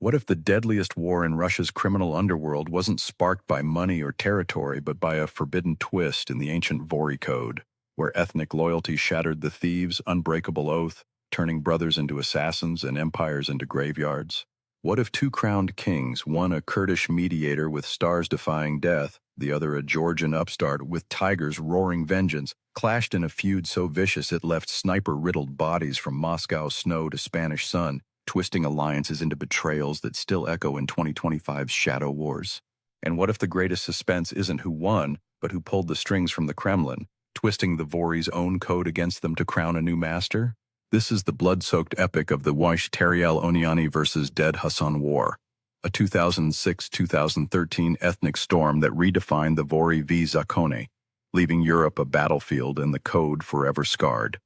What if the deadliest war in Russia's criminal underworld wasn't sparked by money or territory, but by a forbidden twist in the ancient Vory code, where ethnic loyalty shattered the thieves' unbreakable oath, turning brothers into assassins and empires into graveyards? What if two crowned kings, one a Kurdish mediator with stars defying death, the other a Georgian upstart with tigers roaring vengeance, clashed in a feud so vicious it left sniper-riddled bodies from Moscow's snow to Spanish sun, twisting alliances into betrayals that still echo in 2025's shadow wars? And what if the greatest suspense isn't who won, but who pulled the strings from the Kremlin, twisting the Vory's own code against them to crown a new master? This is the blood-soaked epic of the Tariel Oniani versus Ded Hasan War, a 2006-2013 ethnic storm that redefined the Vory v zakone, leaving Europe a battlefield and the code forever scarred.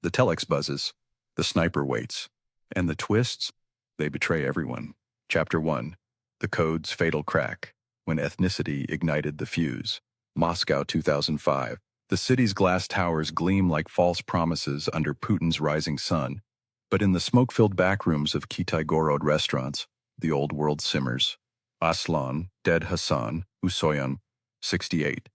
The telex buzzes, the sniper waits, and the twists, they betray everyone. Chapter 1. The Code's Fatal Crack, when ethnicity ignited the fuse. Moscow 2005. The city's glass towers gleam like false promises under Putin's rising sun. But in the smoke-filled backrooms of Kitay-Gorod restaurants, the old world simmers. Aslan, Ded Hasan, Usoyan, 68.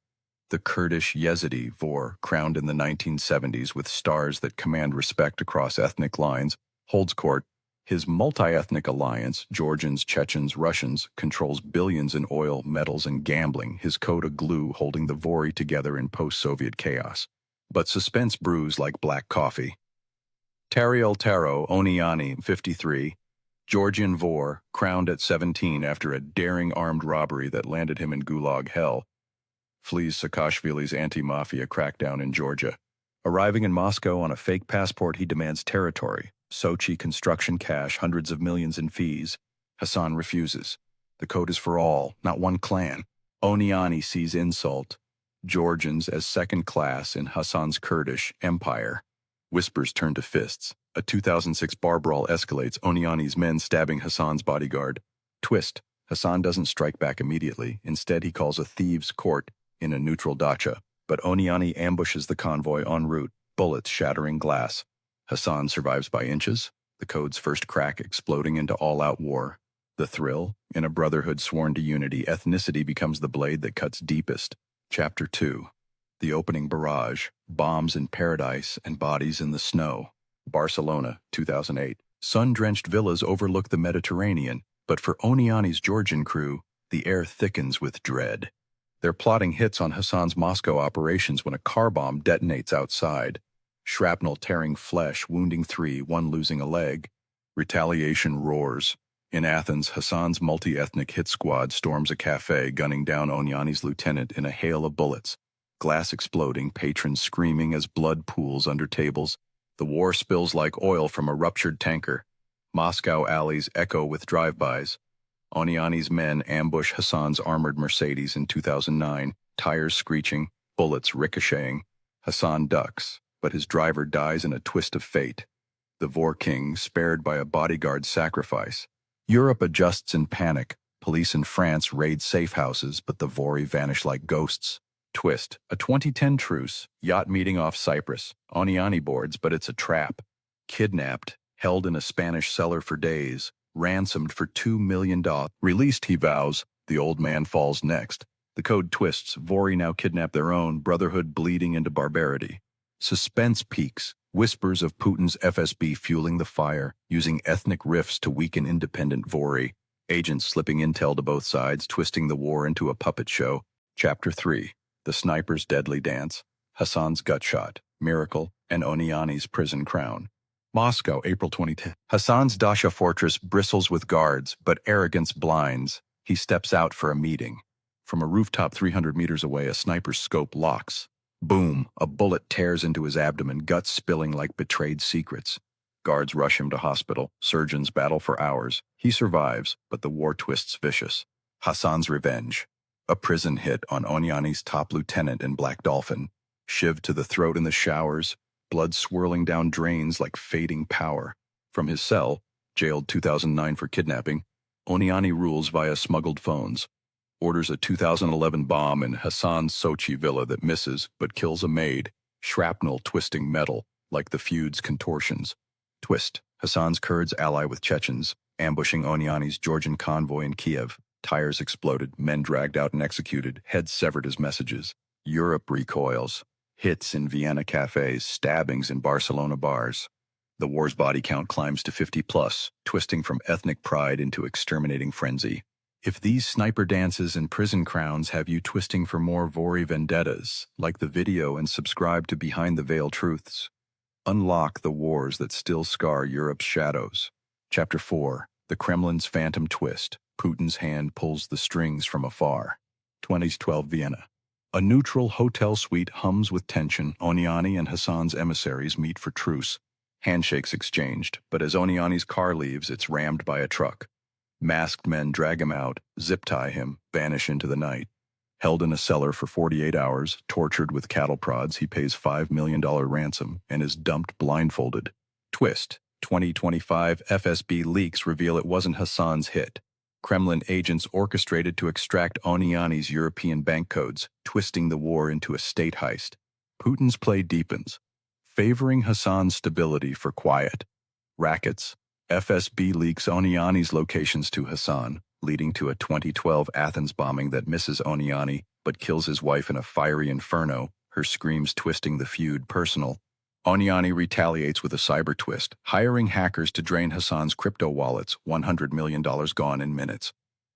The Kurdish Yazidi Vor, crowned in the 1970s with stars that command respect across ethnic lines, holds court. His multi-ethnic alliance, Georgians, Chechens, Russians, controls billions in oil, metals, and gambling, his code a glue holding the Vory together in post-Soviet chaos. But suspense brews like black coffee. Tariel Oniani, 53, Georgian Vor, crowned at 17 after a daring armed robbery that landed him in gulag hell, flees Saakashvili's anti-mafia crackdown in Georgia. Arriving in Moscow on a fake passport, he demands territory. Sochi construction cash, hundreds of millions in fees. Hasan refuses. The code is for all, not one clan. Oniani sees insult. Georgians as second class in Hasan's Kurdish empire. Whispers turn to fists. A 2006 bar brawl escalates, Oniani's men stabbing Hasan's bodyguard. Twist. Hasan doesn't strike back immediately. Instead, he calls a thieves' court in a neutral dacha. But Oniani ambushes the convoy en route, bullets shattering glass. Hasan survives by inches, the code's first crack exploding into all-out war. The thrill, in a brotherhood sworn to unity, ethnicity becomes the blade that cuts deepest. Chapter 2. The opening barrage, bombs in paradise and bodies in the snow. Barcelona, 2008. Sun-drenched villas overlook the Mediterranean, but for Oniani's Georgian crew, the air thickens with dread. They're plotting hits on Hasan's Moscow operations when a car bomb detonates outside. Shrapnel tearing flesh, wounding 3, one losing a leg. Retaliation roars. In Athens, Hasan's multi-ethnic hit squad storms a cafe, gunning down Oniani's lieutenant in a hail of bullets. Glass exploding, patrons screaming as blood pools under tables. The war spills like oil from a ruptured tanker. Moscow alleys echo with drive-bys. Oniani's men ambush Hasan's armored Mercedes in 2009, tires screeching, bullets ricocheting. Hasan ducks, but his driver dies in a twist of fate. The Vor King spared by a bodyguard sacrifice. Europe adjusts in panic. Police in France raid safe houses, but the Vory vanish like ghosts. Twist. A 2010 truce. Yacht meeting off Cyprus. Oniani boards, but it's a trap. Kidnapped. Held in a Spanish cellar for days. Ransomed for $2 million. Released, he vows. The old man falls next. The code twists. Vory now kidnap their own. Brotherhood bleeding into barbarity. Suspense peaks, whispers of Putin's FSB fueling the fire, using ethnic rifts to weaken independent Vory, agents slipping intel to both sides, twisting the war into a puppet show. Chapter 3. The Sniper's Deadly Dance, Hasan's Gut Shot, Miracle, and Oniani's Prison Crown. Moscow, April 2010. Hasan's Dasha fortress bristles with guards, but arrogance blinds. He steps out for a meeting. From a rooftop 300 meters away, a sniper's scope locks. Boom, a bullet tears into his abdomen, guts spilling like betrayed secrets. Guards rush him to hospital. Surgeons battle for hours. He survives, but the war twists vicious. Hasan's Revenge. A prison hit on Oniani's top lieutenant in Black Dolphin. Shivved to the throat in the showers, blood swirling down drains like fading power. From his cell, jailed 2009 for kidnapping, Oniani rules via smuggled phones. Orders a 2011 bomb in Hasan's Sochi villa that misses but kills a maid, shrapnel twisting metal like the feud's contortions. Twist. Hasan's Kurds ally with Chechens. ambushing Oniani's Georgian convoy in Kiev. Tires exploded, men dragged out and executed, heads severed as messages. Europe recoils. Hits in Vienna cafes, stabbings in Barcelona bars. The war's body count climbs to 50 plus, twisting from ethnic pride into exterminating frenzy. If these sniper dances and prison crowns have you twisting for more Vory vendettas, like the video and subscribe to Behind the Veil Truths. Unlock the wars that still scar Europe's shadows. Chapter 4. The Kremlin's Phantom Twist. Putin's hand pulls the strings from afar. 2012 Vienna. A neutral hotel suite hums with tension. Oniani and Hasan's emissaries meet for truce. Handshakes exchanged, but as Oniani's car leaves, it's rammed by a truck. Masked men drag him out, zip-tie him, vanish into the night. Held in a cellar for 48 hours, tortured with cattle prods, he pays $5 million ransom and is dumped blindfolded. Twist. 2025 FSB leaks reveal it wasn't Hasan's hit. Kremlin agents orchestrated to extract Oniani's European bank codes, twisting the war into a state heist. Putin's play deepens, favoring Hasan's stability for quiet. Rackets. FSB leaks Oniani's locations to Hasan, leading to a 2012 Athens bombing that misses Oniani but kills his wife in a fiery inferno, her screams twisting the feud personal. Oniani retaliates with a cyber twist, hiring hackers to drain Hasan's crypto wallets, $100 million gone in minutes.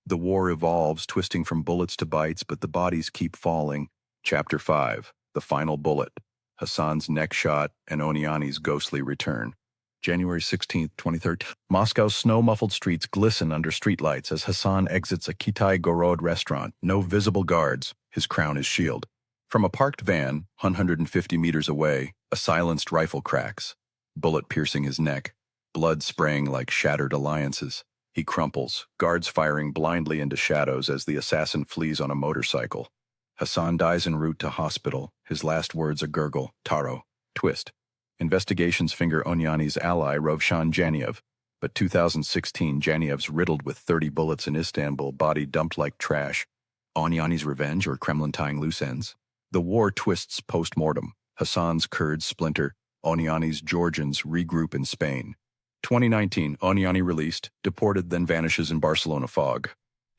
The war evolves, twisting from bullets to bites, but the bodies keep falling. Chapter 5. The Final Bullet. Hasan's neck shot and Oniani's ghostly return. January 16, 2013. Moscow's snow-muffled streets glisten under streetlights as Hasan exits a Kitai-Gorod restaurant. No visible guards. His crown is shield. From a parked van, 150 meters away, a silenced rifle cracks, bullet piercing his neck, blood spraying like shattered alliances. He crumples, guards firing blindly into shadows as the assassin flees on a motorcycle. Hasan dies en route to hospital, his last words a gurgle, Taro. Twist. Investigations finger Oniani's ally Rovshan Janiev, but 2016 Janiev's riddled with 30 bullets in Istanbul, body dumped like trash. Oniani's revenge or Kremlin tying loose ends? The war twists post-mortem. Hasan's Kurds splinter, Oniani's Georgians regroup in Spain. 2019, Oniani released, deported then vanishes in Barcelona fog.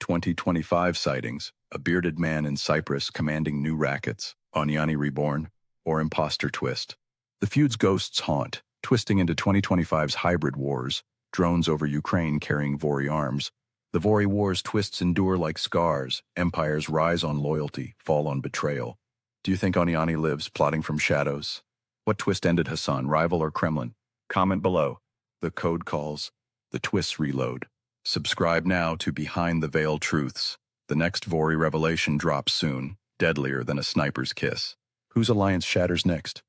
2025 sightings, a bearded man in Cyprus commanding new rackets, Oniani reborn, or imposter twist. The feud's ghosts haunt, twisting into 2025's hybrid wars, drones over Ukraine carrying Vory arms. The Vory wars twists endure like scars, empires rise on loyalty, fall on betrayal. Do you think Oniani lives, plotting from shadows? What twist ended Hasan, rival or Kremlin? Comment below. The code calls. The twists reload. Subscribe now to Behind the Veil Truths. The next Vory revelation drops soon, deadlier than a sniper's kiss. Whose alliance shatters next?